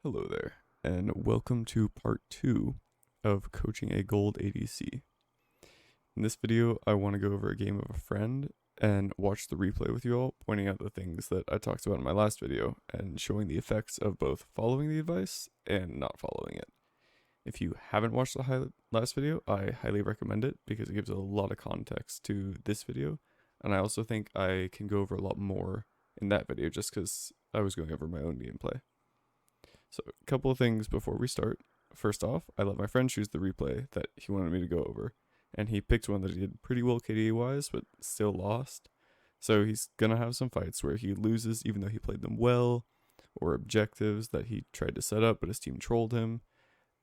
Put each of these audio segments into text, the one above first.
Hello there, and welcome to part 2 of coaching a gold ADC. In this video, I want to go over a game of a friend and watch the replay with you all, pointing out the things that I talked about in my last video and showing the effects of both following the advice and not following it. If you haven't watched the last video, I highly recommend it because it gives a lot of context to this video, and I also think I can go over a lot more in that video just because I was going over my own gameplay. So a couple of things before we start. First off, I let my friend choose the replay that he wanted me to go over, and he picked one that he did pretty well KDA wise, but still lost. So he's gonna have some fights where he loses even though he played them well, or objectives that he tried to set up but his team trolled him.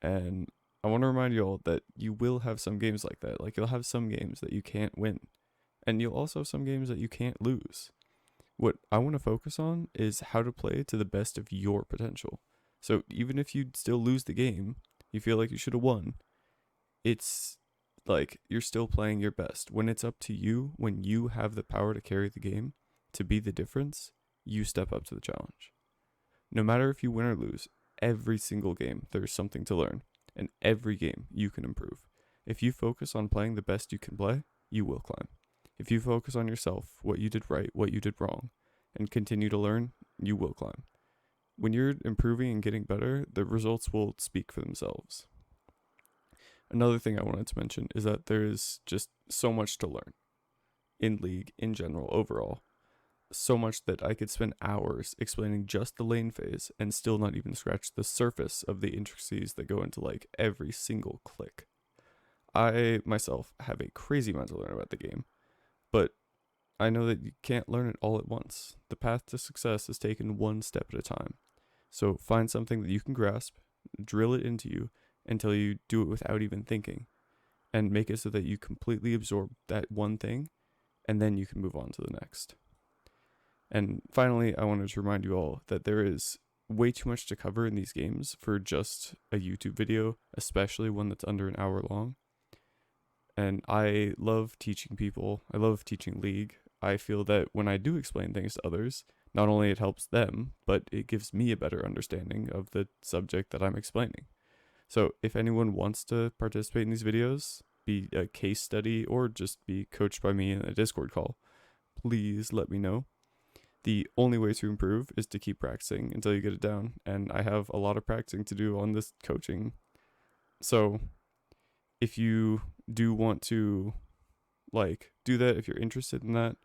And I want to remind you all that you will have some games like that. Like, you'll have some games that you can't win, and you'll also have some games that you can't lose. What I want to focus on is how to play to the best of your potential. So even if you still lose the game, you feel like you should have won, it's like you're still playing your best. When it's up to you, when you have the power to carry the game, to be the difference, you step up to the challenge. No matter if you win or lose, every single game there's something to learn, and every game you can improve. If you focus on playing the best you can play, you will climb. If you focus on yourself, what you did right, what you did wrong, and continue to learn, you will climb. When you're improving and getting better, the results will speak for themselves. Another thing I wanted to mention is that there is just so much to learn in League, in general, overall. So much that I could spend hours explaining just the lane phase and still not even scratch the surface of the intricacies that go into like every single click. I myself have a crazy amount to learn about the game, but I know that you can't learn it all at once. The path to success is taken one step at a time. So find something that you can grasp, drill it into you until you do it without even thinking, and make it so that you completely absorb that one thing, and then you can move on to the next. And finally, I wanted to remind you all that there is way too much to cover in these games for just a YouTube video, especially one that's under an hour long. And I love teaching people. I love teaching League. I feel that when I do explain things to others, not only it helps them, but it gives me a better understanding of the subject that I'm explaining. So if anyone wants to participate in these videos, be a case study, or just be coached by me in a Discord call, please let me know. The only way to improve is to keep practicing until you get it down, and I have a lot of practicing to do on this coaching. So if you do want to do that, if you're interested in that,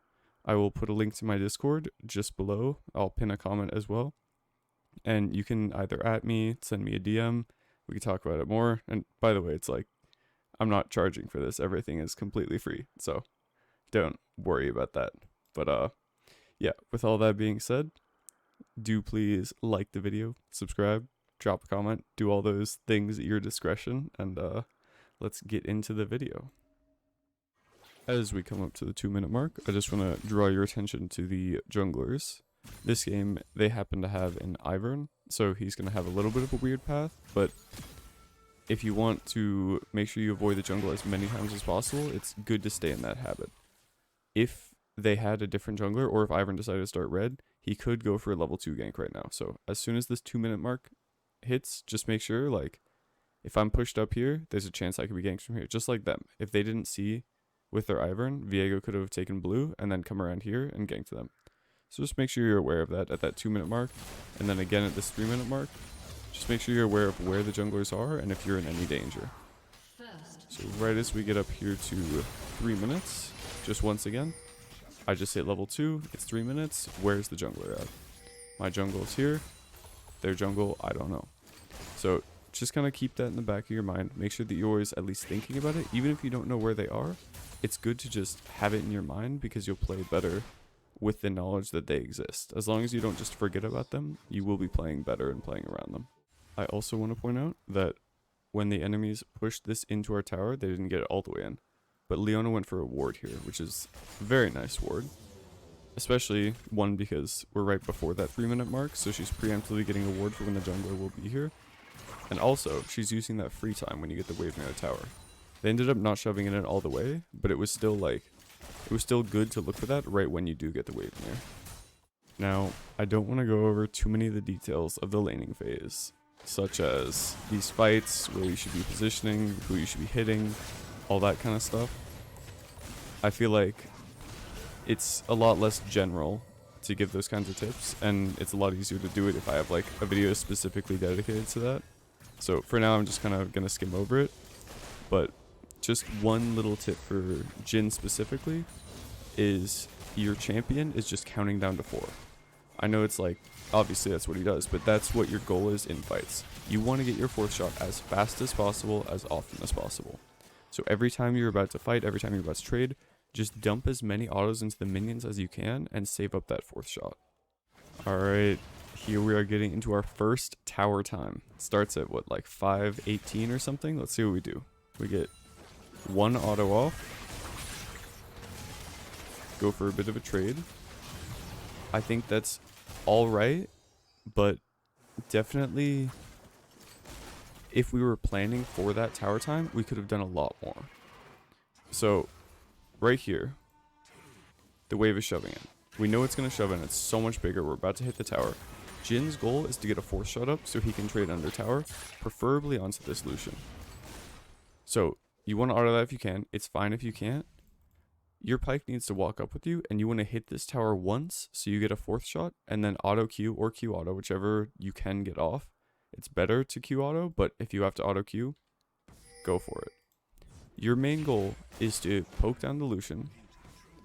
I will put a link to my Discord just below. I'll pin a comment as well, and you can either at me, send me a DM, we can talk about it more. And by the way, it's like, I'm not charging for this, everything is completely free, so don't worry about that. But yeah, with all that being said, do please like the video, subscribe, drop a comment, do all those things at your discretion, and let's get into the video. As we come up to the 2-minute mark, I just want to draw your attention to the junglers. This game, they happen to have an Ivern, so he's going to have a little bit of a weird path, but if you want to make sure you avoid the jungle as many times as possible, it's good to stay in that habit. If they had a different jungler, or if Ivern decided to start red, he could go for a level 2 gank right now. So as soon as this 2-minute mark hits, just make sure, like, if I'm pushed up here, there's a chance I could be ganked from here, just like them. If they didn't see with their Ivern, Viego could have taken blue and then come around here and ganked them. So just make sure you're aware of that at that 2-minute mark, and then again at this 3-minute mark. Just make sure you're aware of where the junglers are and if you're in any danger. So right as we get up here to 3 minutes, just once again, I just hit level 2, it's 3 minutes, where's the jungler at? My jungle is here, their jungle, I don't know. So just kind of keep that in the back of your mind. Make sure that you're always at least thinking about it. Even if you don't know where they are, it's good to just have it in your mind because you'll play better with the knowledge that they exist. As long as you don't just forget about them, you will be playing better and playing around them. I also want to point out that when the enemies pushed this into our tower, they didn't get it all the way in. But Leona went for a ward here, which is a very nice ward. Especially, one, because we're right before that 3-minute mark, so she's preemptively getting a ward for when the jungler will be here. And also, she's using that free time when you get the wave near the tower. They ended up not shoving it in all the way, but it was still good to look for that right when you do get the wave near. Now, I don't want to go over too many of the details of the laning phase, such as these fights, where you should be positioning, who you should be hitting, all that kind of stuff, I feel like it's a lot less general to give those kinds of tips, and it's a lot easier to do it if I have like a video specifically dedicated to that. So for now, I'm just kind of gonna skim over it, but just one little tip for Jhin specifically is your champion is just counting down to 4. I know it's like, obviously that's what he does, but that's what your goal is in fights. You want to get your 4th shot as fast as possible, as often as possible. So every time you're about to fight, every time you're about to trade, just dump as many autos into the minions as you can and save up that 4th shot. Alright, here we are getting into our first tower time. It starts at what, like 5:18 or something? Let's see what we do. We get 1 auto off. Go for a bit of a trade. I think that's alright, but definitely if we were planning for that tower time, we could have done a lot more. So right here, the wave is shoving in. We know it's going to shove in. It's so much bigger. We're about to hit the tower. Jin's goal is to get a 4th shot up so he can trade under tower, preferably onto this Lucian. So you want to auto that if you can. It's fine if you can't. Your Pyke needs to walk up with you, and you want to hit this tower once so you get a 4th shot, and then auto Q or Q auto, whichever you can get off. It's better to Q auto, but if you have to auto Q, go for it. Your main goal is to poke down the Lucian.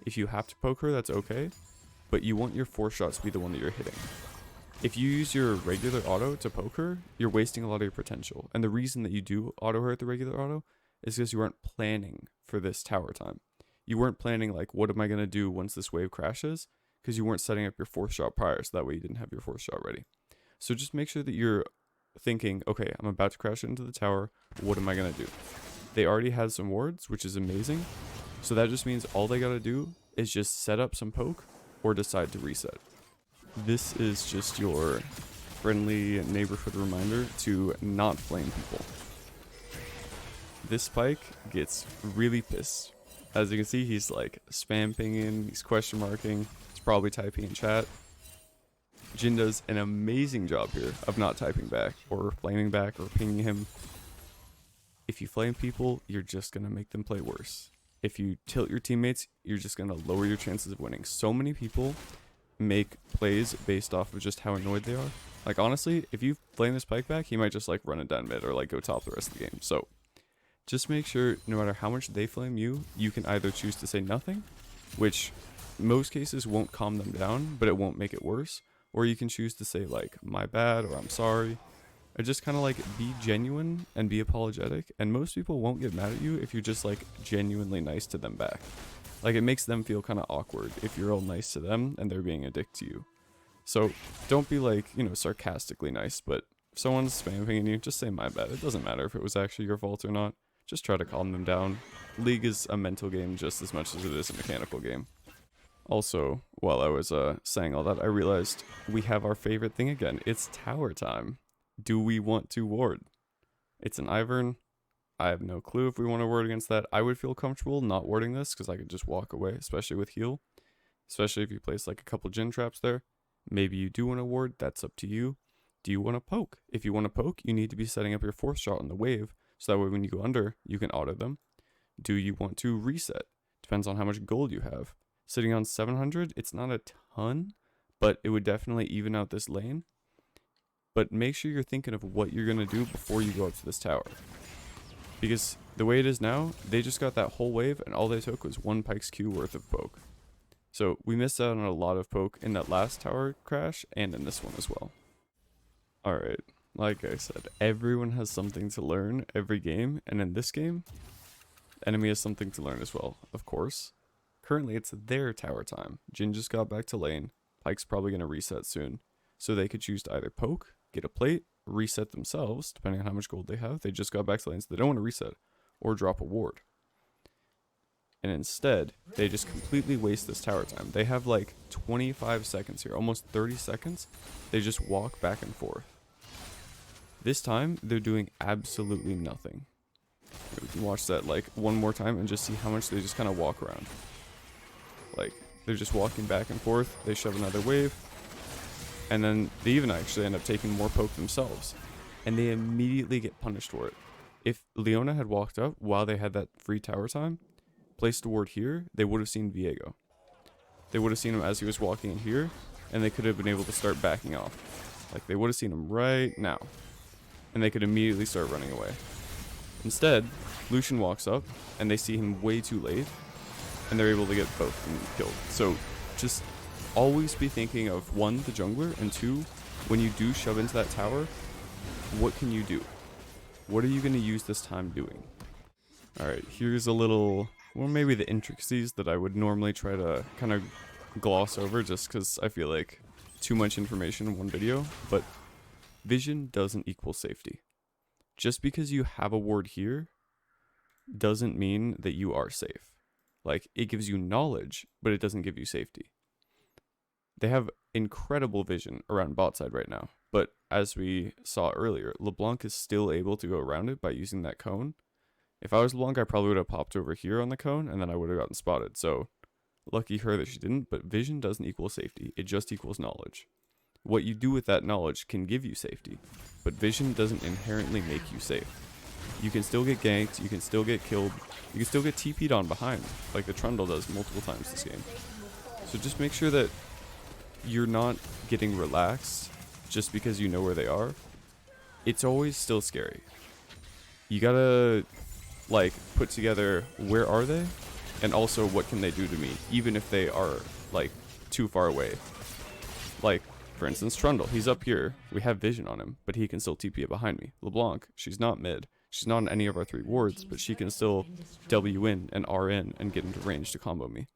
If you have to poke her, that's okay, but you want your 4th shot to be the one that you're hitting. If you use your regular auto to poke her, you're wasting a lot of your potential. And the reason that you do auto her at the regular auto is because you aren't planning for this tower time. You weren't planning like, what am I going to do once this wave crashes? Because you weren't setting up your 4th shot prior, so that way you didn't have your 4th shot ready. So just make sure that you're thinking, okay, I'm about to crash into the tower. What am I going to do? They already had some wards, which is amazing. So that just means all they got to do is just set up some poke or decide to reset. This is just your friendly neighborhood reminder to not flame people. This Pyke gets really pissed. As you can see, he's like spam pinging, he's question marking, he's probably typing in chat. Jhin does an amazing job here of not typing back or flaming back or pinging him. If you flame people, you're just going to make them play worse. If you tilt your teammates, you're just going to lower your chances of winning. So many people make plays based off of just how annoyed they are. Like honestly, if you flame this Pyke back, he might just like run it down mid or like go top the rest of the game. So just make sure no matter how much they flame you, you can either choose to say nothing, which most cases won't calm them down, but it won't make it worse. Or you can choose to say like, my bad, or I'm sorry. Or just kind of like be genuine and be apologetic. And most people won't get mad at you if you're just like genuinely nice to them back. Like it makes them feel kind of awkward if you're all nice to them and they're being a dick to you. So don't be like, you know, sarcastically nice, but if someone's spamming you, just say my bad. It doesn't matter if it was actually your fault or not. Just try to calm them down. League is a mental game just as much as it is a mechanical game. Also, while I was saying all that, I realized we have our favorite thing again. It's tower time. Do we want to ward? It's an Ivern. I have no clue if we want to ward against that. I would feel comfortable not warding this because I could just walk away, especially with heal. Especially if you place like a couple Jhin traps there. Maybe you do want to ward. That's up to you. Do you want to poke? If you want to poke, you need to be setting up your 4th shot on the wave. So that way when you go under, you can auto them. Do you want to reset? Depends on how much gold you have. Sitting on 700, it's not a ton, but it would definitely even out this lane. But make sure you're thinking of what you're going to do before you go up to this tower. Because the way it is now, they just got that whole wave and all they took was 1 Pyke's Q worth of poke. So we missed out on a lot of poke in that last tower crash and in this one as well. Alright. Like I said, everyone has something to learn every game, and in this game, the enemy has something to learn as well, of course. Currently, it's their tower time. Jhin just got back to lane. Pyke's probably going to reset soon. So they could choose to either poke, get a plate, reset themselves, depending on how much gold they have. They just got back to lane, so they don't want to reset, or drop a ward. And instead, they just completely waste this tower time. They have like 25 seconds here, almost 30 seconds. They just walk back and forth. This time, they're doing absolutely nothing. We can watch that like one more time and just see how much they just kind of walk around. Like, they're just walking back and forth. They shove another wave. And then they even actually end up taking more poke themselves. and they immediately get punished for it. If Leona had walked up while they had that free tower time, placed a ward here, they would have seen Viego. They would have seen him as he was walking in here, and they could have been able to start backing off. Like, they would have seen him right now, and they could immediately start running away. Instead, Lucian walks up, and they see him way too late, and they're able to get both of them killed. So just always be thinking of, one, the jungler, and two, when you do shove into that tower, what can you do? What are you going to use this time doing? Alright, here's a little, well, maybe the intricacies that I would normally try to kind of gloss over just because I feel like too much information in one video, but vision doesn't equal safety. Just because you have a ward here doesn't mean that you are safe. Like, it gives you knowledge, but it doesn't give you safety. They have incredible vision around bot side right now, but as we saw earlier, LeBlanc is still able to go around it by using that cone. If I was LeBlanc, I probably would have popped over here on the cone, and then I would have gotten spotted. So, lucky her that she didn't, but vision doesn't equal safety. It just equals knowledge. What you do with that knowledge can give you safety, but vision doesn't inherently make you safe. You can still get ganked, you can still get killed, you can still get TP'd on behind, like the Trundle does multiple times this game. So just make sure that you're not getting relaxed just because you know where they are. It's always still scary. You gotta, like, put together where are they, and also what can they do to me, even if they are, like, too far away. Like, for instance, Trundle, he's up here, we have vision on him, but he can still TP it behind me. LeBlanc, she's not mid, she's not on any of our 3 wards, but she can still W in and R in and get into range to combo me.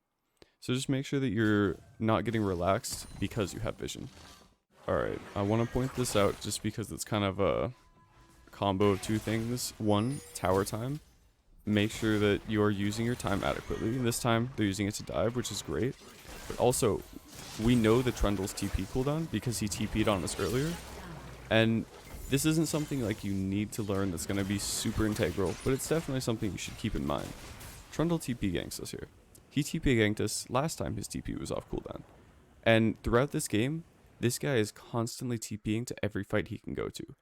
So just make sure that you're not getting relaxed because you have vision. Alright, I want to point this out just because it's kind of a combo of 2 things. 1, tower time. Make sure that you are using your time adequately. This time, they're using it to dive, which is great. But also, we know the Trundle's TP cooldown because he TP'd on us earlier. And this isn't something like you need to learn that's going to be super integral, but it's definitely something you should keep in mind. Trundle TP ganks us here. He TP ganked us last time his TP was off cooldown. And throughout this game, this guy is constantly TPing to every fight he can go to.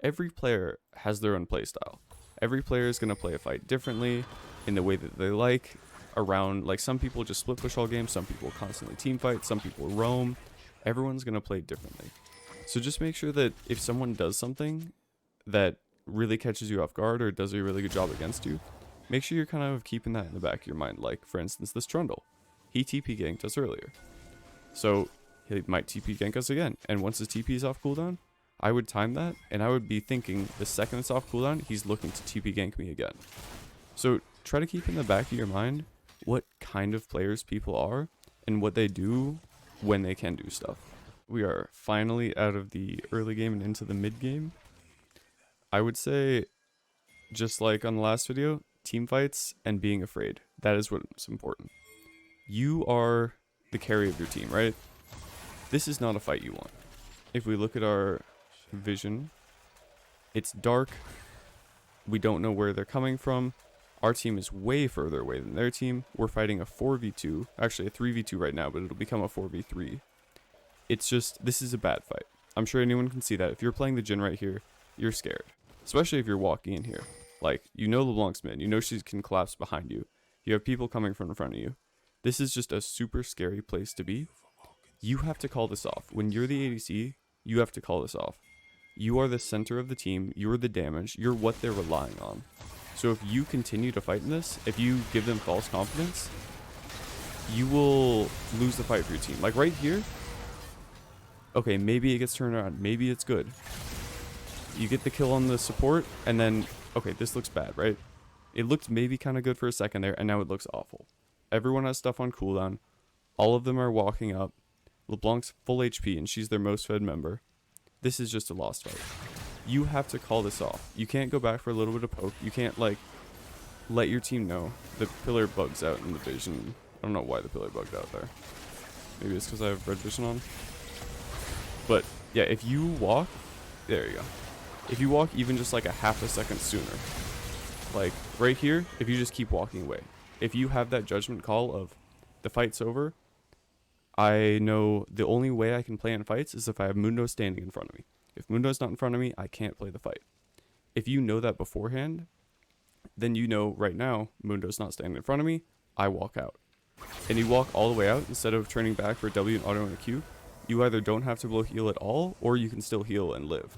Every player has their own playstyle. Every player is going to play a fight differently in the way that they like. Around, like, some people just split push all game, some people constantly team fight, some people roam. Everyone's going to play differently. So just make sure that if someone does something that really catches you off guard or does a really good job against you, make sure you're kind of keeping that in the back of your mind. Like, for instance, this Trundle. He TP ganked us earlier. So he might TP gank us again. And once his TP is off cooldown, I would time that, and I would be thinking the second it's off cooldown, he's looking to TP gank me again. So try to keep in the back of your mind what kind of players people are and what they do when they can do stuff. We are finally out of the early game and into the mid game. I would say, just like on the last video, team fights and being afraid. That is what's important. You are the carry of your team, right? This is not a fight you want. If we look at our vision, it's dark. We don't know where they're coming from. Our team is way further away than their team. We're fighting a 4v2, actually a 3v2 right now, but it'll become a 4v3. It's just, this is a bad fight. I'm sure anyone can see that. If you're playing the Jhin right here, you're scared. Especially if you're walking in here. Like, you know LeBlanc's mid. You know she can collapse behind you. You have people coming from in front of you. This is just a super scary place to be. You have to call this off. When you're the ADC, you have to call this off. You are the center of the team. You're the damage. You're what they're relying on. So if you continue to fight in this, if you give them false confidence, you will lose the fight for your team. Like right here, okay, maybe it gets turned around. Maybe it's good. You get the kill on the support, and then, okay, this looks bad, right? It looked maybe kind of good for a second there, and now it looks awful. Everyone has stuff on cooldown. All of them are walking up. LeBlanc's full HP, and she's their most fed member. This is just a lost fight. You have to call this off. You can't go back for a little bit of poke. You can't, like, let your team know. The pillar bugs out in the vision. I don't know why the pillar bugged out there. Maybe it's because I have red vision on. But, yeah, if you walk... There you go. If you walk even just, like, a half a second sooner. Like, right here, if you just keep walking away. If you have that judgment call of, the fight's over, I know the only way I can play in fights is if I have Mundo standing in front of me. If Mundo's not in front of me, I can't play the fight. If you know that beforehand, then you know right now, Mundo's not standing in front of me, I walk out. And you walk all the way out instead of turning back for W and auto and a Q. You either don't have to blow heal at all, or you can still heal and live.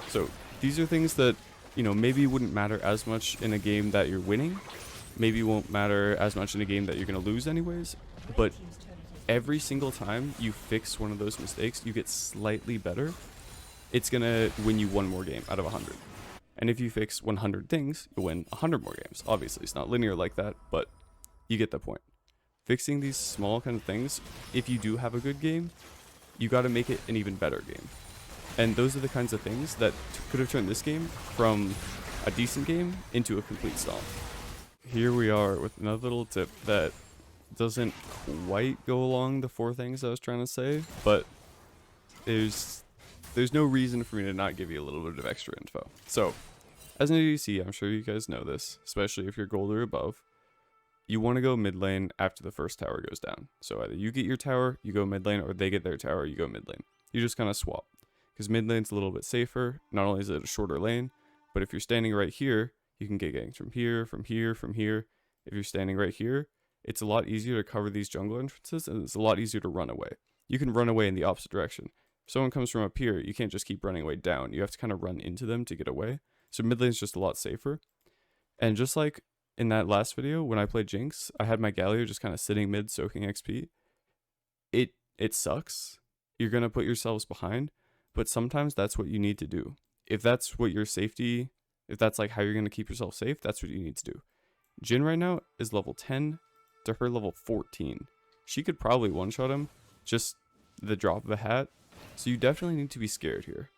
So these are things that, you know, maybe wouldn't matter as much in a game that you're winning. Maybe won't matter as much in a game that you're going to lose anyways. But every single time you fix one of those mistakes, you get slightly better. It's going to win you one more game out of 100. And if you fix 100 things, you'll win 100 more games. Obviously, it's not linear like that, but you get the point. Fixing these small kind of things, if you do have a good game, you got to make it an even better game. And those are the kinds of things that could have turned this game from a decent game into a complete stomp. Here we are with another little tip that doesn't quite go along the 4 things I was trying to say, but there's no reason for me to not give you a little bit of extra info. So, as an ADC, I'm sure you guys know this, especially if you're gold or above. You want to go mid lane after the first tower goes down. So either you get your tower, you go mid lane, or they get their tower, you go mid lane. You just kind of swap. Because mid lane's a little bit safer. Not only is it a shorter lane, but if you're standing right here, you can get ganks from here, from here, from here. If you're standing right here, it's a lot easier to cover these jungle entrances, and it's a lot easier to run away. You can run away in the opposite direction. If someone comes from up here, you can't just keep running away down. You have to kind of run into them to get away. So mid lane's just a lot safer. And just like in that last video, when I played Jinx, I had my Galio just kind of sitting mid, soaking XP. It sucks. You're going to put yourselves behind, but sometimes that's what you need to do. If that's what your safety, if that's like how you're going to keep yourself safe, that's what you need to do. Jhin right now is level 10 to her level 14. She could probably one-shot him, just the drop of a hat. So you definitely need to be scared here.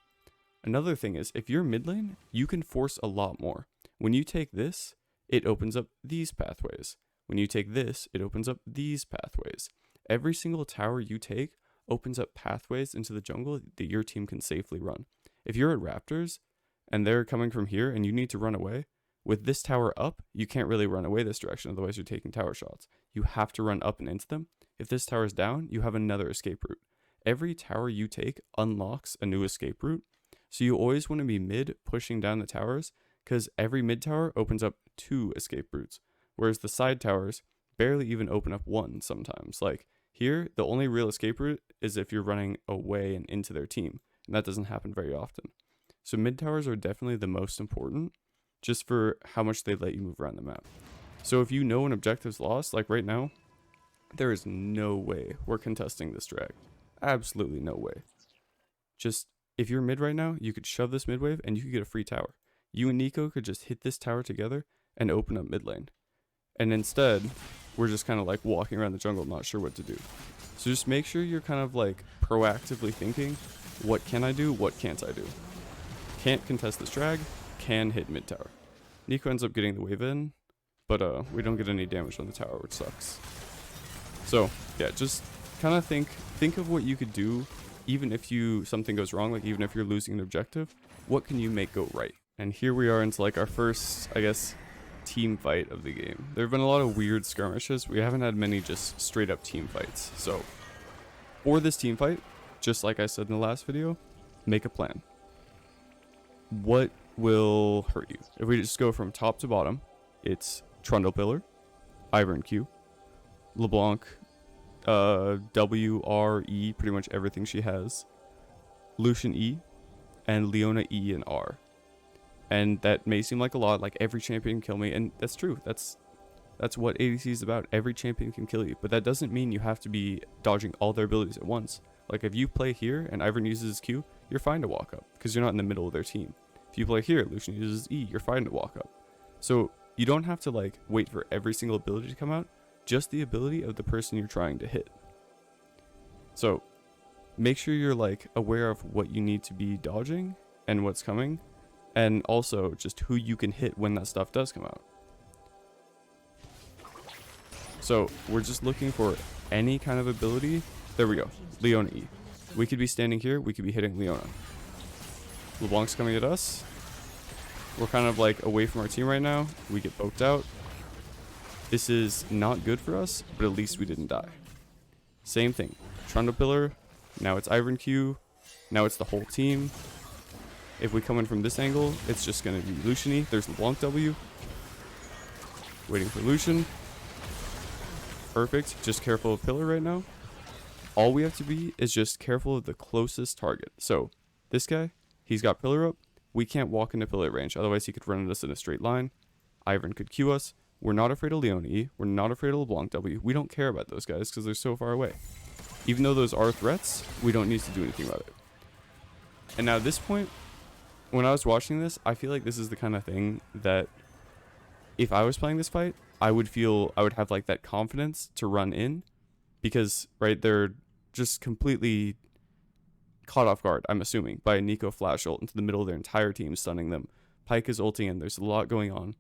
Another thing is, if you're mid lane, you can force a lot more. When you take this, it opens up these pathways. When you take this, it opens up these pathways. Every single tower you take opens up pathways into the jungle that your team can safely run. If you're at Raptors and they're coming from here and you need to run away, with this tower up, you can't really run away this direction, otherwise you're taking tower shots. You have to run up and into them. If this tower is down, you have another escape route. Every tower you take unlocks a new escape route, so you always want to be mid pushing down the towers, because every mid tower opens up 2 escape routes, whereas the side towers barely even open up 1 sometimes. Like here, the only real escape route is if you're running away and into their team, and that doesn't happen very often. So mid towers are definitely the most important, just for how much they let you move around the map. So if you know an objective's lost, like right now, there is no way we're contesting this drag. Absolutely no way. Just, if you're mid right now, you could shove this mid wave and you could get a free tower. You and Nico could just hit this tower together and open up mid lane. And instead, we're just kind of like walking around the jungle not sure what to do. So just make sure you're kind of like proactively thinking, what can I do, what can't I do? Can't contest this drag, can hit mid tower. Nico ends up getting the wave in, but we don't get any damage on the tower, which sucks. So yeah, just kind of think of what you could do, even if something goes wrong, like even if you're losing an objective, what can you make go right? And here we are into like our first, I guess, team fight of the game. There have been a lot of weird skirmishes. We haven't had many just straight up team fights. So for this team fight, just like I said in the last video, make a plan. What will hurt you? If we just go from top to bottom, it's Trundle Pillar, Ivern Q, LeBlanc, W, R, E, pretty much everything she has, Lucian E, and Leona E and R. And that may seem like a lot, like every champion can kill me, and that's true. That's what ADC is about. Every champion can kill you, but that doesn't mean you have to be dodging all their abilities at once. Like if you play here and Ivern uses his Q, you're fine to walk up because you're not in the middle of their team. If you play here, Lucian uses E, you're fine to walk up. So you don't have to like wait for every single ability to come out, just the ability of the person you're trying to hit. So make sure you're like aware of what you need to be dodging and what's coming, and also just who you can hit when that stuff does come out. So we're just looking for any kind of ability. There we go, Leona E. We could be standing here, we could be hitting Leona. LeBlanc's coming at us. We're kind of like away from our team right now. We get poked out. This is not good for us, but at least we didn't die. Same thing, Trundle Pillar. Now it's Ivern Q, Now it's the whole team. If we come in from this angle, it's just going to be Lucian-y. There's LeBlanc W. Waiting for Lucian. Perfect. Just careful of pillar right now. All we have to be is just careful of the closest target. So this guy, he's got pillar up. We can't walk into pillar range. Otherwise, he could run at us in a straight line. Ivern could Q us. We're not afraid of Leon E. We're not afraid of LeBlanc W. We don't care about those guys because they're so far away. Even though those are threats, we don't need to do anything about it. And now at this point, when I was watching this, I feel like this is the kind of thing that if I was playing this fight, I would have like that confidence to run in because, right, they're just completely caught off guard, I'm assuming, by a Nico flash ult into the middle of their entire team, stunning them. Pyke is ulting in. There's a lot going on.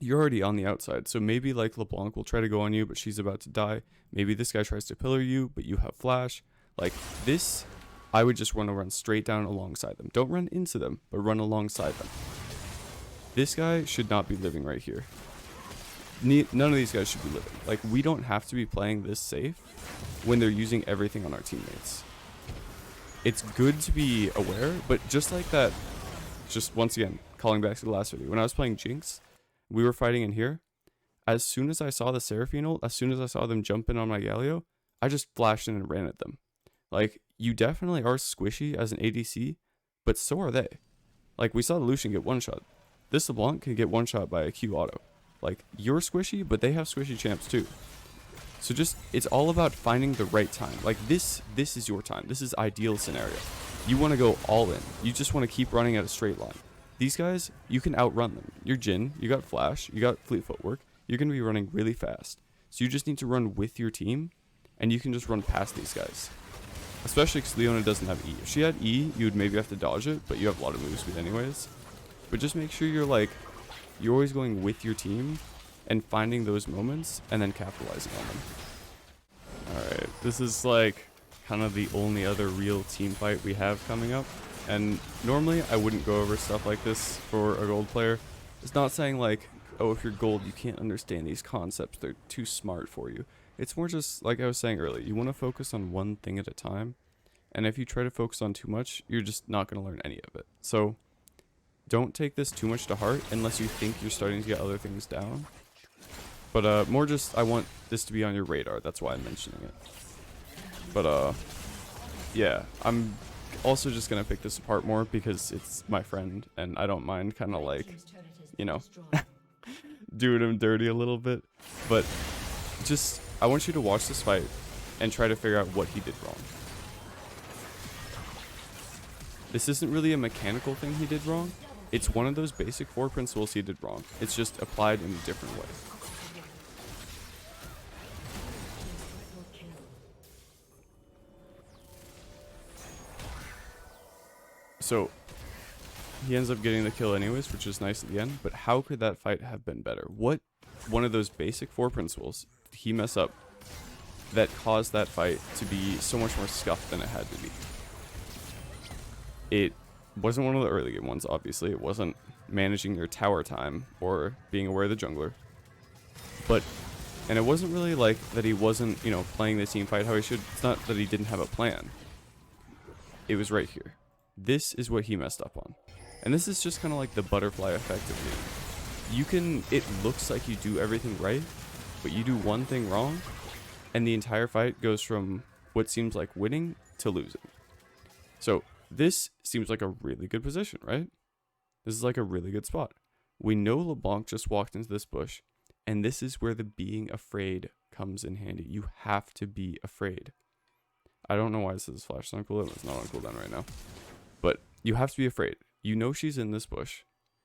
You're already on the outside, so maybe like LeBlanc will try to go on you, but she's about to die. Maybe this guy tries to pillar you, but you have flash. Like this, I would just want to run straight down alongside them. Don't run into them, but run alongside them. This guy should not be living right here. None of these guys should be living. Like, we don't have to be playing this safe when they're using everything on our teammates. It's good to be aware, but just like that, just once again, calling back to the last video, when I was playing Jinx, we were fighting in here. As soon as I saw the Seraphine ult, as soon as I saw them jump in on my Galio, I just flashed in and ran at them. Like, you definitely are squishy as an ADC, but so are they. Like, we saw the Lucian get one shot. This LeBlanc can get one shot by a Q auto. Like, you're squishy, but they have squishy champs too. So just, it's all about finding the right time. Like, this is your time. This is ideal scenario. You want to go all in. You just want to keep running at a straight line. These guys, you can outrun them. You're Jhin, you got flash, you got fleet footwork. You're going to be running really fast. So you just need to run with your team, and you can just run past these guys. Especially because Leona doesn't have E. If she had E, you would maybe have to dodge it, but you have a lot of move speed anyways. But just make sure you're always going with your team and finding those moments and then capitalizing on them. Alright, this is like kind of the only other real team fight we have coming up. And normally I wouldn't go over stuff like this for a gold player. It's not saying like, oh, if you're gold, you can't understand these concepts. They're too smart for you. It's more just like I was saying earlier. You want to focus on one thing at a time. And if you try to focus on too much, you're just not going to learn any of it. So don't take this too much to heart unless you think you're starting to get other things down. But more just, I want this to be on your radar. That's why I'm mentioning it. But yeah, I'm also just going to pick this apart more because it's my friend. And I don't mind kind of like, you know, doing him dirty a little bit. But just, I want you to watch this fight and try to figure out what he did wrong. This isn't really a mechanical thing he did wrong. It's one of those basic 4 principles he did wrong. It's just applied in a different way. So he ends up getting the kill anyways, which is nice at the end. But how could that fight have been better? What one of those basic 4 principles did he mess up that caused that fight to be so much more scuffed than it had to be? It wasn't one of the early game ones, obviously. It wasn't managing your tower time or being aware of the jungler. And it wasn't really like that he wasn't, you know, playing the team fight how he should. It's not that he didn't have a plan. It was right here. This is what he messed up on. And this is just kind of like the butterfly effect of me. It looks like you do everything right, but you do one thing wrong, and the entire fight goes from what seems like winning to losing. So this seems like a really good position, right? This is like a really good spot. We know LeBlanc just walked into this bush, and this is where the being afraid comes in handy. You have to be afraid. I don't know why this is flash on cooldown. It's not on cooldown right now. But you have to be afraid. You know she's in this bush.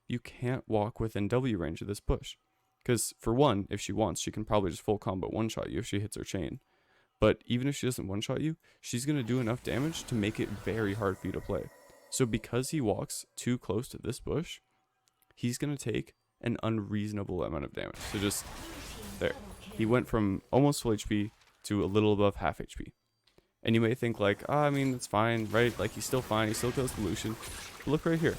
You can't walk within W range of this bush. Because for one, if she wants, she can probably just full combo one-shot you if she hits her chain. But even if she doesn't one-shot you, she's going to do enough damage to make it very hard for you to play. So because he walks too close to this bush, he's going to take an unreasonable amount of damage. So just there. He went from almost full HP to a little above half HP. And you may think like, I mean, it's fine, right? Like, he's still fine. He still kills the Lucian. But look right here.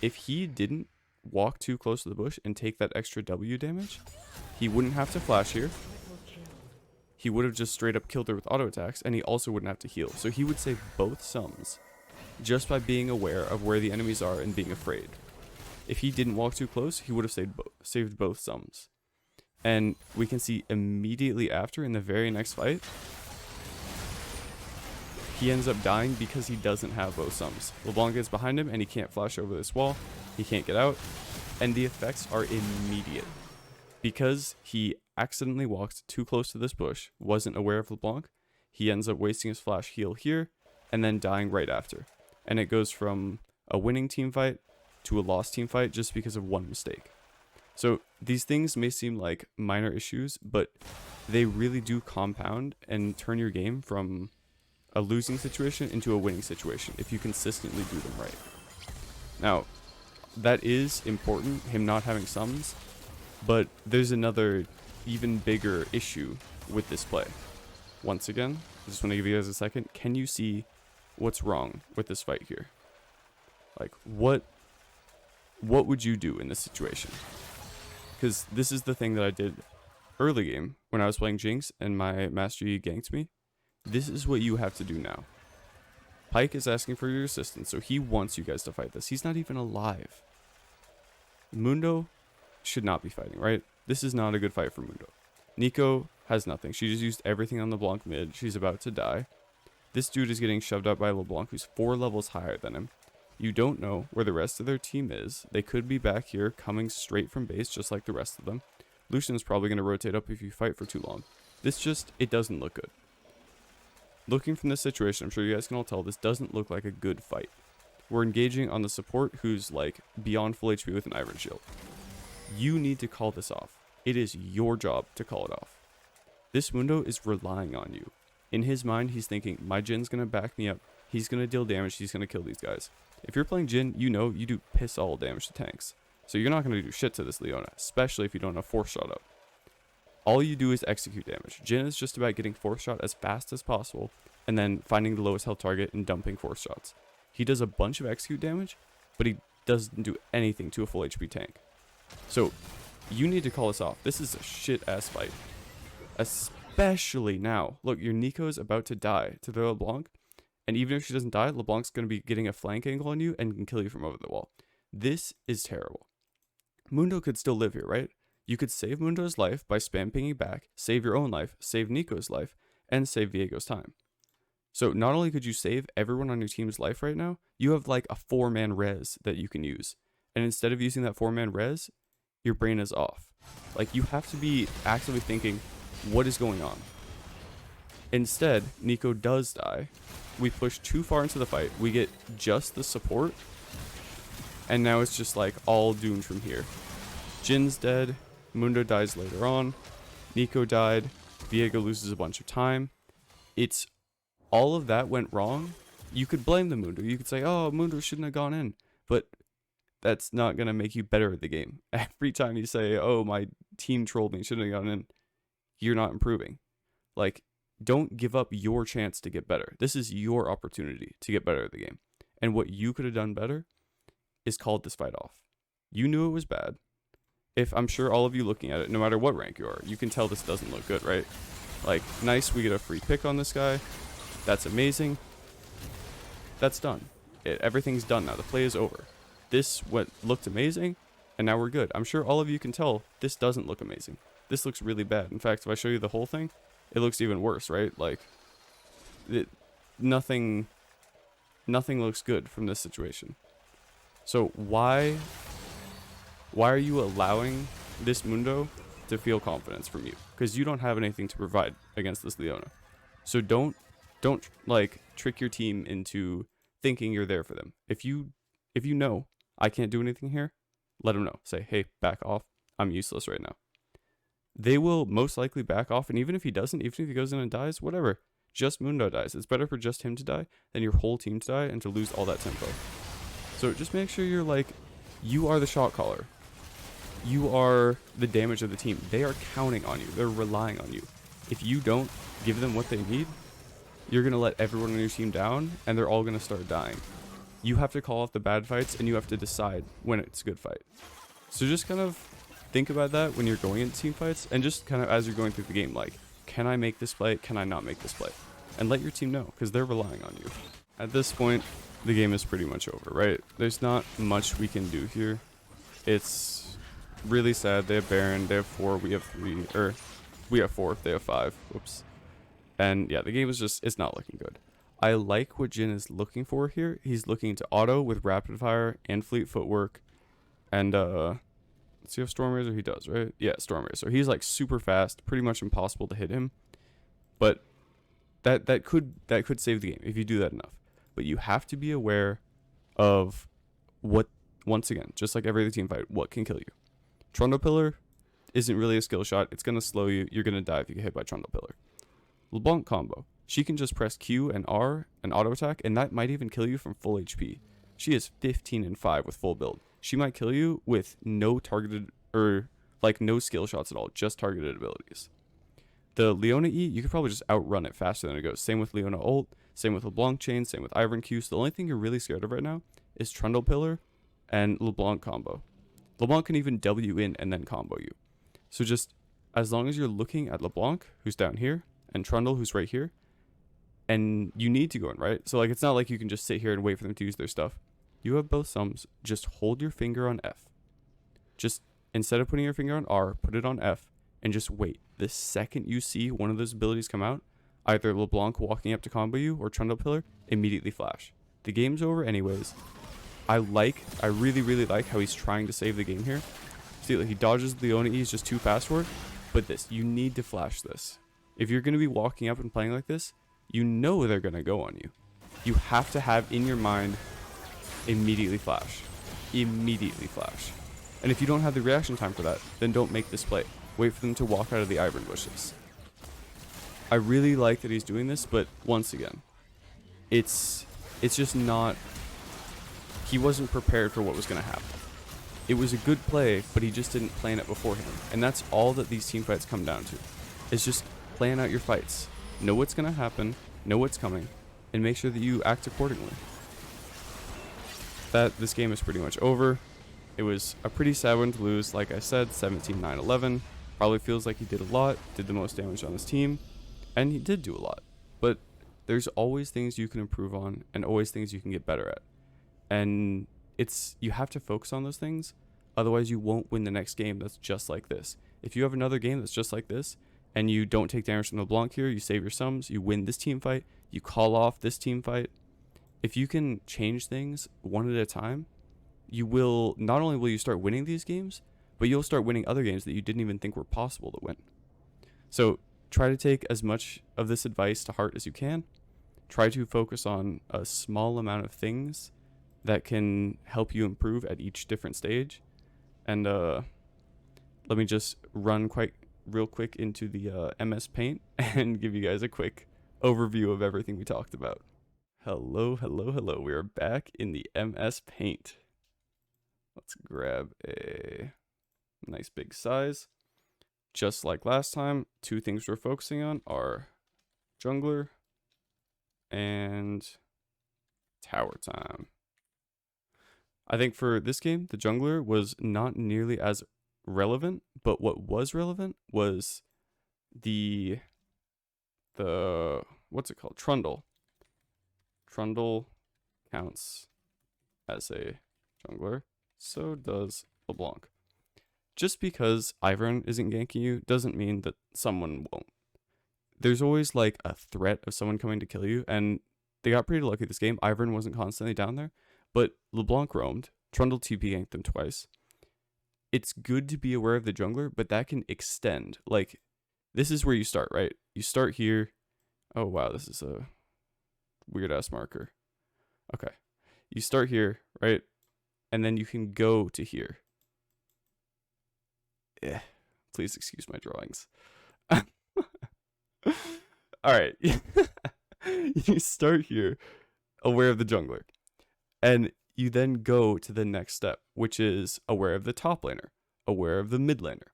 If he didn't walk too close to the bush and take that extra W damage, he wouldn't have to flash here. he would have just straight up killed her with auto attacks, and he also wouldn't have to heal. So he would save both sums just by being aware of where the enemies are and being afraid. If he didn't walk too close, he would have saved both sums. And we can see immediately after, in the very next fight, he ends up dying because he doesn't have both sums. LeBlanc gets behind him and he can't flash over this wall. He can't get out. And the effects are immediate. Because he accidentally walked too close to this bush, wasn't aware of LeBlanc, he ends up wasting his flash heal here and then dying right after. And it goes from a winning team fight to a lost team fight just because of one mistake. So these things may seem like minor issues, but they really do compound and turn your game from a losing situation into a winning situation if you consistently do them right. Now, that is important, him not having sums, but there's another even bigger issue with this play. Once again, I just want to give you guys a second. Can you see what's wrong with this fight here? Like, what would you do in this situation? Because this is the thing that I did early game when I was playing Jinx and my Master Yi ganked me. This is what you have to do now. Pyke is asking for your assistance, so he wants you guys to fight this. He's not even alive. Mundo should not be fighting, right? This is not a good fight for Mundo. Nico has nothing. She just used everything on LeBlanc mid. She's about to die. This dude is getting shoved up by LeBlanc, who's 4 levels higher than him. You don't know where the rest of their team is. They could be back here coming straight from base just like the rest of them. Lucian's probably going to rotate up if you fight for too long. It doesn't look good. Looking from this situation, I'm sure you guys can all tell this doesn't look like a good fight. We're engaging on the support who's like beyond full HP with an Iron Shield. You need to call this off. It is your job to call it off. This Mundo is relying on you. In his mind, he's thinking, my Jin's going to back me up. He's going to deal damage. He's going to kill these guys. If you're playing Jin, you know you do piss all damage to tanks. So you're not going to do shit to this Leona, especially if you don't have force shot up. All you do is execute damage. Jin is just about getting force shot as fast as possible and then finding the lowest health target and dumping force shots. He does a bunch of execute damage, but he doesn't do anything to a full HP tank. So you need to call this off. This is a shit ass fight. Especially now. Look, your Nico's about to die to the LeBlanc. And even if she doesn't die, LeBlanc's going to be getting a flank angle on you and can kill you from over the wall. This is terrible. Mundo could still live here, right? You could save Mundo's life by spam pinging back, save your own life, save Nico's life, and save Viego's time. So not only could you save everyone on your team's life right now, you have like a 4-man res that you can use. And instead of using that 4-man res, your brain is off. Like, you have to be actively thinking, what is going on? Instead, Nico does die. We push too far into the fight. We get just the support. And now it's just like all doomed from here. Jin's dead. Mundo dies later on. Nico died. Viego loses a bunch of time. It's all of that went wrong. You could blame the Mundo. You could say, oh, Mundo shouldn't have gone in. But that's not going to make you better at the game. Every time you say, oh, my team trolled me, shouldn't have gone in, you're not improving. Like, don't give up your chance to get better. This is your opportunity to get better at the game. And what you could have done better is called this fight off. You knew it was bad. If I'm sure all of you looking at it, no matter what rank you are, you can tell this doesn't look good, right? Like, nice, we get a free pick on this guy. That's amazing. That's done. Everything's done now. The play is over. This looked amazing, and now we're good. I'm sure all of you can tell this doesn't look amazing. This looks really bad. In fact, if I show you the whole thing, it looks even worse, right? Like, nothing looks good from this situation. So why are you allowing this Mundo to feel confidence from you? Because you don't have anything to provide against this Leona. So don't like trick your team into thinking you're there for them. If you know I can't do anything here, let them know. Say, hey, back off. I'm useless right now. They will most likely back off, and even if he doesn't, even if he goes in and dies, whatever. Just Mundo dies. It's better for just him to die than your whole team to die and to lose all that tempo. So just make sure you're like, you are the shot caller. You are the damage of the team. They are counting on you. They're relying on you. If you don't give them what they need, you're going to let everyone on your team down, and they're all going to start dying. You have to call off the bad fights, and you have to decide when it's a good fight. So just kind of think about that when you're going into team fights, and just kind of as you're going through the game, like, can I make this play? Can I not make this play? And let your team know, because they're relying on you. At this point, the game is pretty much over, right? There's not much we can do here. It's really sad. They have Baron, they have 4, we have 3, or we have 4, they have 5. Whoops. And yeah, the game is just, it's not looking good. I like what Jin is looking for here. He's looking to auto with rapid fire and fleet footwork. And does he have Storm Razor? He does, right? Yeah, Storm Razor. He's like super fast, pretty much impossible to hit him. But that could save the game if you do that enough. But you have to be aware of what, once again, just like every other team fight, what can kill you. Trundle Pillar isn't really a skill shot. It's going to slow you. You're going to die if you get hit by Trundle Pillar. LeBlanc combo. She can just press Q and R and auto attack, and that might even kill you from full HP. She is 15 and 5 with full build. She might kill you with no targeted, or like no skill shots at all, just targeted abilities. The Leona E, you could probably just outrun it faster than it goes. Same with Leona ult, same with LeBlanc chain, same with Ivern Q. So the only thing you're really scared of right now is Trundle Pillar and LeBlanc combo. LeBlanc can even W in and then combo you. So just as long as you're looking at LeBlanc, who's down here, and Trundle, who's right here, and you need to go in, right? So like it's not like you can just sit here and wait for them to use their stuff. You have both sums. Just hold your finger on F. Just instead of putting your finger on R, put it on F and just wait. The second you see one of those abilities come out, either LeBlanc walking up to combo you or Trundle Pillar, immediately flash. The game's over anyways. I really, really like how he's trying to save the game here. See, he dodges the Leona E, is just too fast for it. But this, you need to flash this. If you're going to be walking up and playing like this, you know they're going to go on you. You have to have in your mind, immediately flash. Immediately flash. And if you don't have the reaction time for that, then don't make this play. Wait for them to walk out of the Ivern bushes. I really like that he's doing this, but once again, it's just not... He wasn't prepared for what was going to happen. It was a good play, but he just didn't plan it beforehand. And that's all that these team fights come down to. It's just plan out your fights. Know what's going to happen, know what's coming, and make sure that you act accordingly. This game is pretty much over. It was a pretty sad one to lose, like I said, 17-9-11. Probably feels like he did a lot, did the most damage on his team, and he did do a lot. But there's always things you can improve on, and always things you can get better at. And you have to focus on those things, otherwise you won't win the next game that's just like this. If you have another game that's just like this, and you don't take damage from LeBlanc here, you save your sums, you win this team fight, you call off this team fight. If you can change things one at a time, you will, not only will you start winning these games, but you'll start winning other games that you didn't even think were possible to win. So try to take as much of this advice to heart as you can. Try to focus on a small amount of things that can help you improve at each different stage. And let me just run real quick into the MS Paint and give you guys a quick overview of everything we talked about. Hello. We are back in the MS Paint. Let's grab a nice big size. Just like last time, two things we're focusing on are jungler and tower time. I think for this game, the jungler was not nearly as relevant, but what was relevant was the what's it called? Trundle. Trundle counts as a jungler. So does LeBlanc. Just because Ivern isn't ganking you doesn't mean that someone won't. There's always like a threat of someone coming to kill you, and they got pretty lucky this game. Ivern wasn't constantly down there, but LeBlanc roamed. Trundle TP ganked them twice. It's good to be aware of the jungler, but that can extend. Like, this is where you start, right? You start here. Oh, wow, this is a weird-ass marker. Okay. You start here, right? And then you can go to here. Yeah, please excuse my drawings. All right. You start here, aware of the jungler. And you then go to the next step, which is aware of the top laner, aware of the mid laner.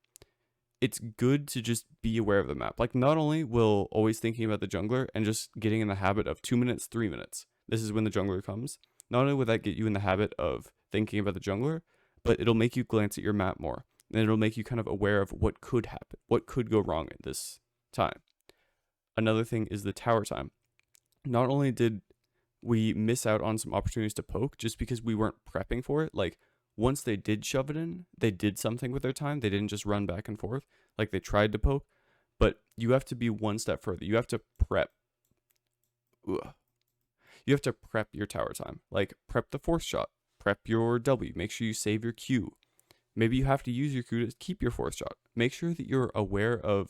It's good to just be aware of the map. Like, not only will always thinking about the jungler and just getting in the habit of 2 minutes, 3 minutes. This is when the jungler comes. Not only will that get you in the habit of thinking about the jungler, but it'll make you glance at your map more. And it'll make you kind of aware of what could happen, what could go wrong at this time. Another thing is the tower time. Not only did we miss out on some opportunities to poke just because we weren't prepping for it, like once they did shove it in, they did something with their time. They didn't just run back and forth. Like they tried to poke, but you have to be one step further. You have to prep. Ugh. You have to prep your tower time. Like prep the fourth shot, prep your W, make sure you save your Q. Maybe you have to use your Q to keep your fourth shot. Make sure that you're aware of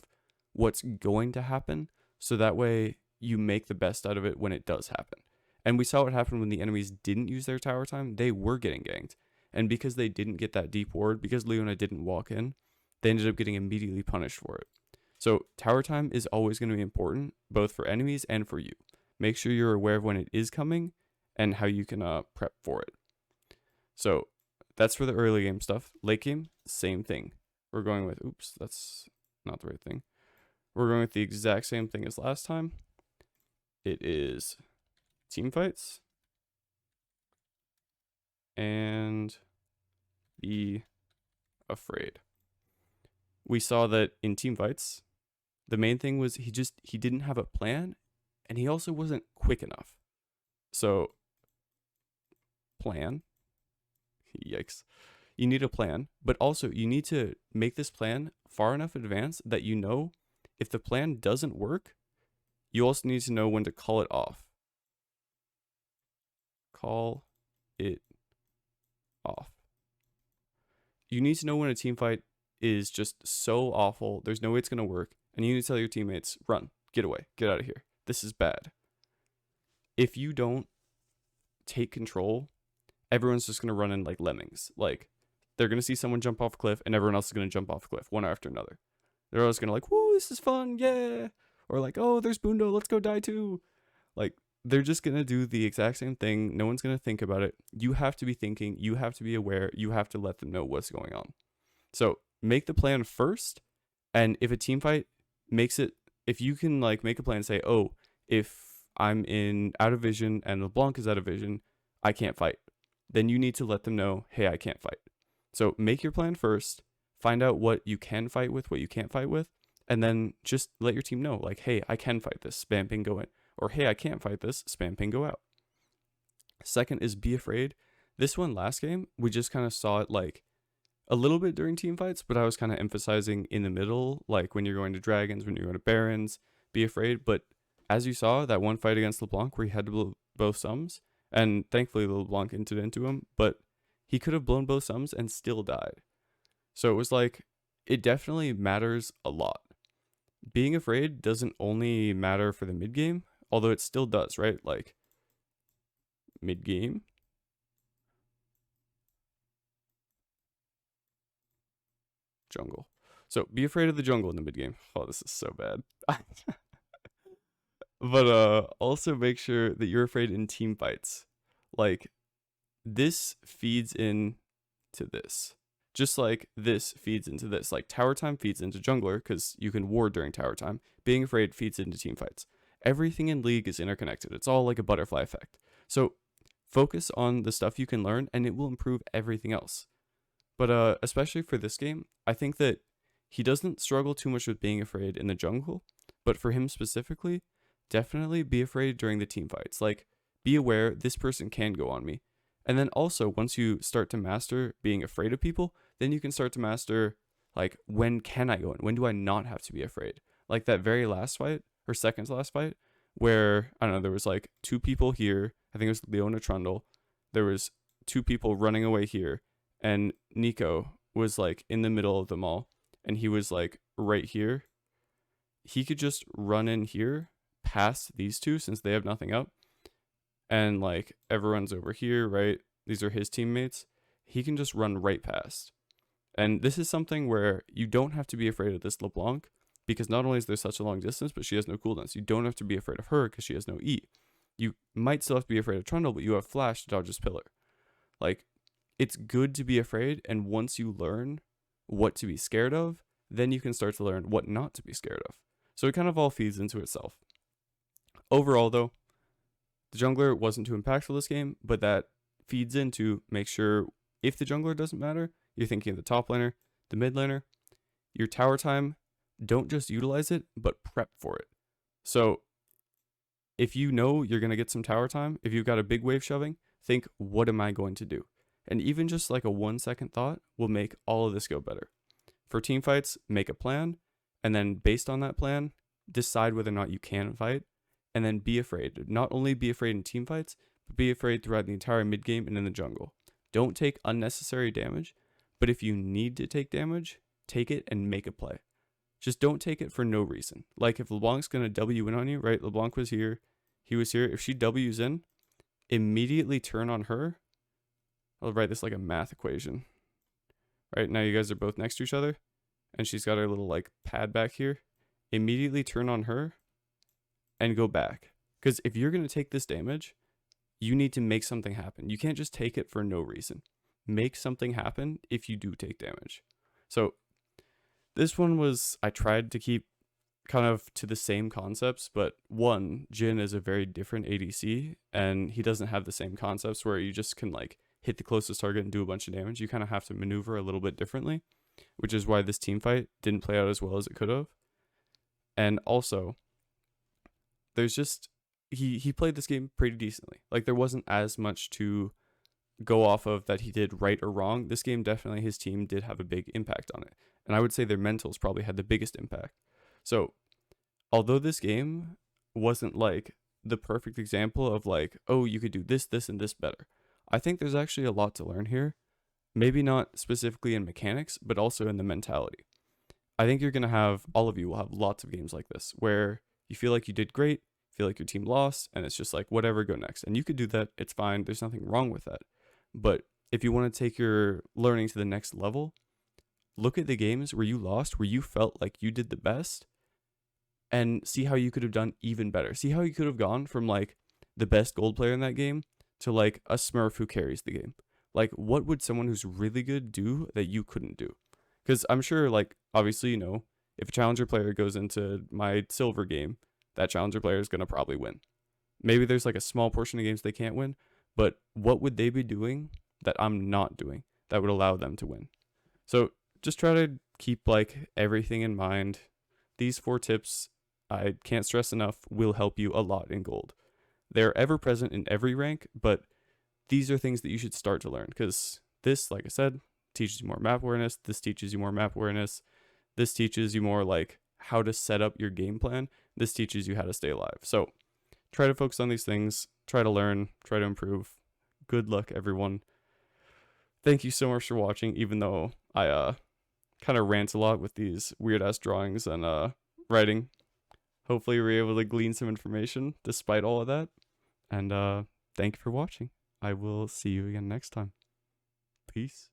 what's going to happen so that way you make the best out of it when it does happen. And we saw what happened when the enemies didn't use their tower time. They were getting ganked. And because they didn't get that deep ward, because Leona didn't walk in, they ended up getting immediately punished for it. So tower time is always going to be important, both for enemies and for you. Make sure you're aware of when it is coming and how you can prep for it. So that's for the early game stuff. Late game, same thing. We're going with, oops, that's not the right thing. We're going with the exact same thing as last time. It is team fights and be afraid. We saw that in team fights, the main thing was he didn't have a plan, and he also wasn't quick enough. So plan, yikes. You need a plan, but also you need to make this plan far enough in advance that you know if the plan doesn't work, you also need to know when to call it off. Call it off. You need to know when a team fight is just so awful, there's no way it's going to work, and you need to tell your teammates, run, get away, get out of here. This is bad. If you don't take control, everyone's just going to run in like lemmings. Like, they're going to see someone jump off a cliff, and everyone else is going to jump off a cliff, one after another. They're always going to like, woo, this is fun, yeah. Or like, oh, there's Bundo, let's go die too. Like, they're just going to do the exact same thing. No one's going to think about it. You have to be thinking. You have to be aware. You have to let them know what's going on. So make the plan first. And if a team fight makes it, if you can like make a plan and say, oh, if I'm in out of vision and LeBlanc is out of vision, I can't fight. Then you need to let them know, hey, I can't fight. So make your plan first. Find out what you can fight with, what you can't fight with. And then just let your team know, like, hey, I can fight this. Spam ping, go in. Or, hey, I can't fight this, spam ping, go out. Second is be afraid. This one last game, we just kind of saw it like a little bit during team fights, but I was kind of emphasizing in the middle, like when you're going to dragons, when you're going to barons, be afraid. But as you saw, that one fight against LeBlanc where he had to blow both sums, and thankfully LeBlanc entered into him, but he could have blown both sums and still died. So it was like, it definitely matters a lot. Being afraid doesn't only matter for the mid game, although it still does, right? Like, mid-game. Jungle. So, be afraid of the jungle in the mid-game. Oh, this is so bad. But also make sure that you're afraid in team fights. Like, this feeds into this. Just like this feeds into this. Like, tower time feeds into jungler, because you can ward during tower time. Being afraid feeds into team fights. Everything in League is interconnected. It's all like a butterfly effect. So focus on the stuff you can learn and it will improve everything else. But especially for this game, I think that he doesn't struggle too much with being afraid in the jungle. But for him specifically, definitely be afraid during the team fights. Like, be aware this person can go on me. And then also, once you start to master being afraid of people, then you can start to master, like, when can I go in? When do I not have to be afraid? Like that very last fight, or second to last fight, where, I don't know, there was like two people here. I think it was Leona Trundle. There was two people running away here. And Nico was like in the middle of them all. And he was like right here. He could just run in here past these two since they have nothing up. And like everyone's over here, right? These are his teammates. He can just run right past. And this is something where you don't have to be afraid of this LeBlanc, because not only is there such a long distance, but she has no cooldowns. You don't have to be afraid of her because she has no E. You might still have to be afraid of Trundle, but you have Flash to dodge his pillar. Like, it's good to be afraid, and once you learn what to be scared of, then you can start to learn what not to be scared of. So it kind of all feeds into itself. Overall, though, the jungler wasn't too impactful this game, but that feeds into make sure if the jungler doesn't matter, you're thinking of the top laner, the mid laner, your tower time. Don't just utilize it, but prep for it. So if you know you're going to get some tower time, if you've got a big wave shoving, think, what am I going to do? And even just like a 1-second thought will make all of this go better. For team fights, make a plan, and then based on that plan, decide whether or not you can fight, and then be afraid. Not only be afraid in team fights, but be afraid throughout the entire mid game and in the jungle. Don't take unnecessary damage, but if you need to take damage, take it and make a play. Just don't take it for no reason. Like if LeBlanc's going to W in on you, right? LeBlanc was here, he was here. If she W's in, immediately turn on her. I'll write this like a math equation. Right, now you guys are both next to each other, and she's got her little like pad back here. Immediately turn on her and go back. Because if you're going to take this damage, you need to make something happen. You can't just take it for no reason. Make something happen if you do take damage. So this one was, I tried to keep kind of to the same concepts, but one, Jhin is a very different ADC, and he doesn't have the same concepts where you just can like hit the closest target and do a bunch of damage. You kind of have to maneuver a little bit differently, which is why this team fight didn't play out as well as it could have. And also, there's just, he played this game pretty decently. Like there wasn't as much to go off of that he did right or wrong. This game, definitely his team did have a big impact on it. And I would say their mentals probably had the biggest impact. So although this game wasn't like the perfect example of like, oh, you could do this, this, and this better, I think there's actually a lot to learn here. Maybe not specifically in mechanics, but also in the mentality. I think you're going to have, all of you will have lots of games like this where you feel like you did great, feel like your team lost, and it's just like, whatever, go next. And you could do that. It's fine. There's nothing wrong with that. But if you want to take your learning to the next level, look at the games where you lost, where you felt like you did the best, and see how you could have done even better. See how you could have gone from like the best gold player in that game to like a smurf who carries the game. Like, what would someone who's really good do that you couldn't do? Because I'm sure, like, obviously, you know, if a challenger player goes into my silver game, that challenger player is going to probably win. Maybe there's like a small portion of games they can't win, but what would they be doing that I'm not doing that would allow them to win? So just try to keep like everything in mind. These 4 tips, I can't stress enough, will help you a lot in gold. They're ever present in every rank, but these are things that you should start to learn, because this, like I said, teaches you more map awareness. This teaches you more map awareness. This teaches you more like how to set up your game plan. This teaches you how to stay alive. So try to focus on these things, try to learn, try to improve. Good luck, everyone. Thank you so much for watching, even though I kind of rant a lot with these weird ass drawings and writing. Hopefully you were able to glean some information despite all of that. And thank you for watching. I will see you again next time. Peace.